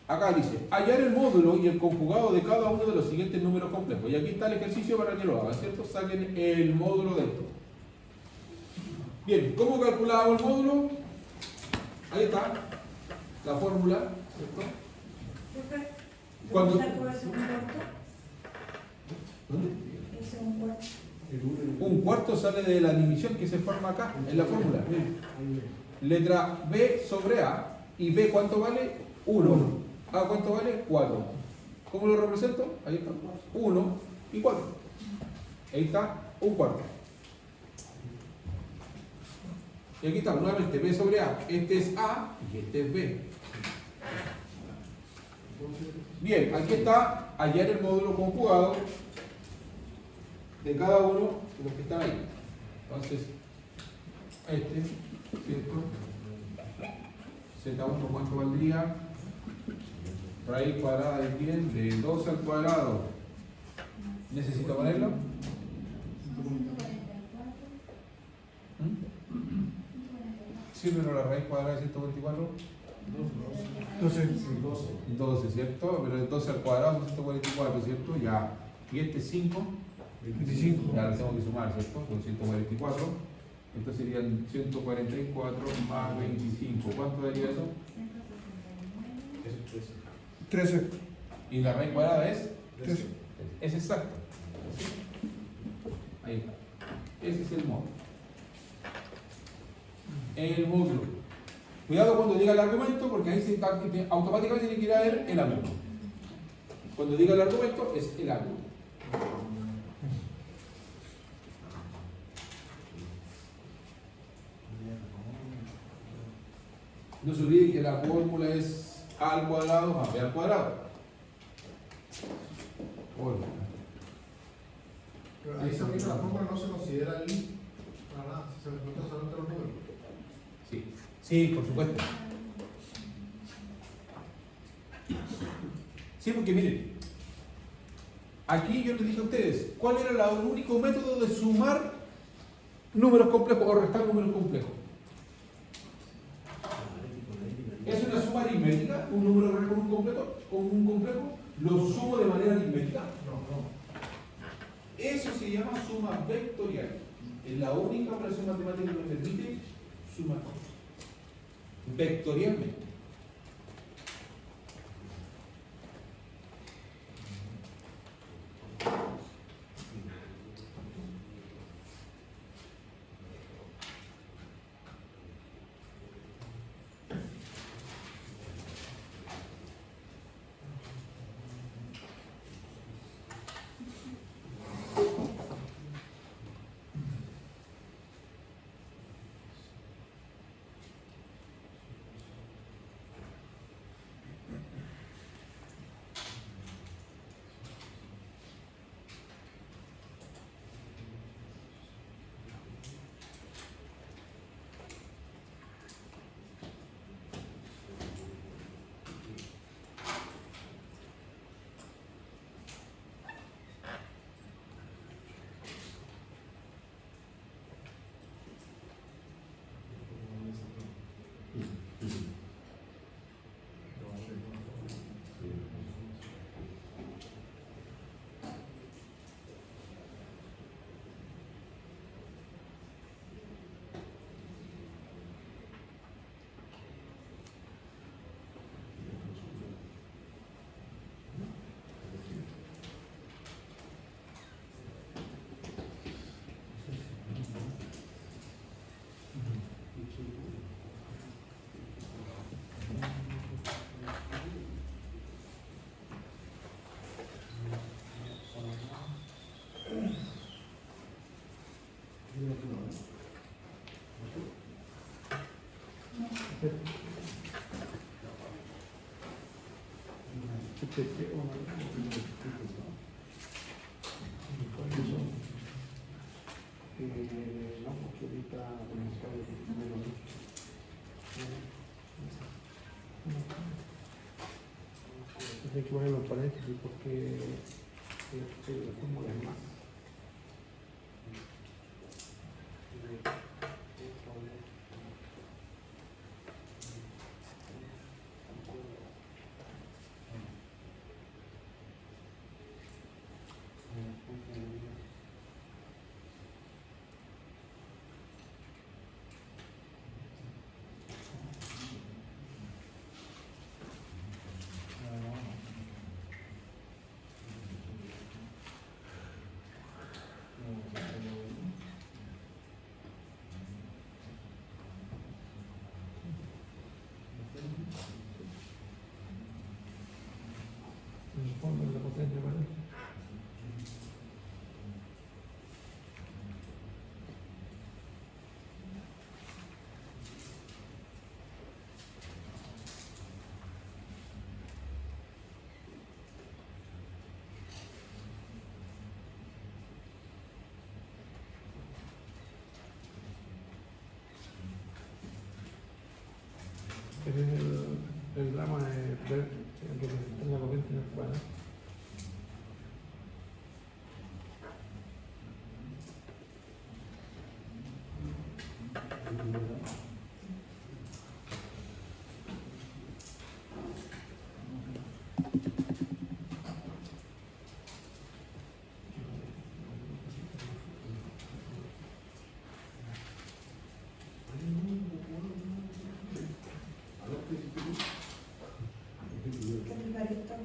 S1: Acá dice, hallar el módulo y el conjugado de cada uno de los siguientes números complejos. Y aquí está el ejercicio para que lo hagan, ¿cierto? Saquen el módulo de esto. Bien, ¿cómo calculamos el módulo? Ahí está la fórmula, ¿cierto?
S7: ¿Cuándo?
S1: ¿Cuándo?
S7: ¿Ese un cuarto?
S1: ¿Dónde?
S7: Ese un cuarto.
S1: Un cuarto sale de la división que se forma acá, en la fórmula. Letra B sobre A. ¿Y B cuánto vale? 1. ¿A cuánto vale? 4. ¿Cómo lo represento? Ahí está. 1 y 4. Ahí está, un cuarto. Y aquí está, nuevamente, B sobre A. Este es A y este es B. Bien, aquí está hallar el módulo conjugado de cada uno de los que están ahí. Entonces, este, ¿cierto? Z1, ¿cuánto valdría? Raíz cuadrada de 10 de 2 al cuadrado. ¿Necesito ponerlo? ¿Sí, pero la raíz cuadrada de 124? 12, ¿cierto? Pero de 12 al cuadrado son 144, ¿cierto? Ya. Y este 5, 25. Ya lo tengo que sumar, ¿cierto? Con 144. Entonces serían 144 más 25. ¿Cuánto daría eso?
S6: 13.
S1: Y la raíz cuadrada es
S6: 13.
S1: es exacto. Ahí está. Ese es el módulo. El módulo. Cuidado cuando diga el argumento, porque ahí automáticamente tiene que ir a ver el ángulo. Cuando diga el argumento, es el ángulo. No se olvide que la fórmula es A al cuadrado más B al cuadrado. Hola.
S6: Pero ahí se aplica la fórmula, no se considera el list para nada, se cuentan solamente los números.
S1: Sí, sí, por supuesto. Sí, porque miren, aquí yo les dije a ustedes, ¿cuál era el único método de sumar números complejos o restar números complejos? ¿Es una suma aritmética? ¿Un número real con un complejo? ¿Lo sumo de manera aritmética?
S6: No.
S1: Eso se llama suma vectorial. Es la única operación matemática que me permite sumar vectorialmente.
S4: evita menos. Hay que poner los paréntesis porque la fórmula es más. En el fondo de la potencia, ¿vale? El drama es ver representar la corriente en el cuadro.
S7: ¿Qué aplicar esto?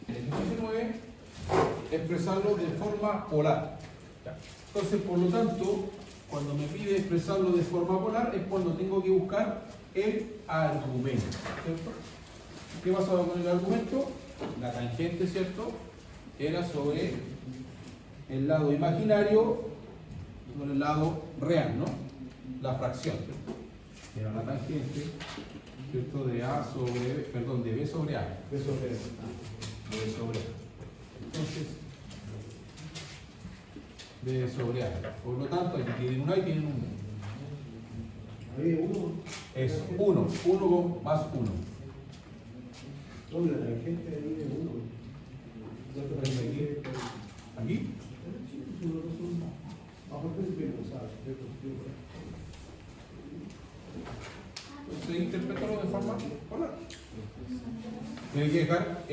S1: El ejercicio 9, expresarlo de forma polar. Ya. Entonces, por lo tanto, cuando me pide expresarlo de forma polar es cuando tengo que buscar el argumento, ¿cierto? ¿Qué pasaba con el argumento? La tangente, ¿cierto? Era sobre el lado imaginario con el lado real, ¿no? La fracción, ¿cierto? Era la tangente, ¿cierto? De A sobre, perdón, de B sobre A. B sobre A. B sobre A. Entonces, B sobre A. Por lo tanto, aquí tienen un A y tienen un B.
S6: Ahí uno.
S1: Es 1. 1 más 1.
S6: ¿Dónde la tangente ahí es uno?
S1: ¿Aquí? Se interpretó de forma polar. Tiene que dejar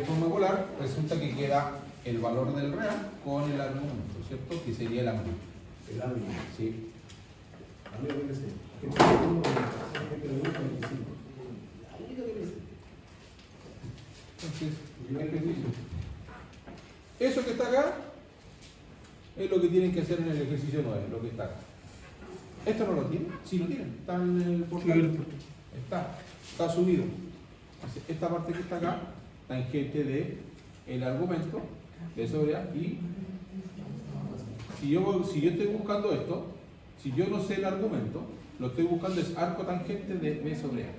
S1: forma polar, resulta que queda el valor del real con el argumento, ¿cierto? Que sería el ángulo.
S6: El ángulo.
S1: Sí.
S6: Ángulo que sé.
S1: Entonces, ejercicio. Eso que está acá es lo que tienen que hacer en el ejercicio 9, lo que está acá. ¿Esto no lo tienen? Sí lo tienen, está en el portal. Está subido. Entonces, esta parte que está acá, tangente de el argumento, de sobre A, y si yo estoy buscando esto, si yo no sé el argumento, lo estoy buscando es arco tangente de B sobre A.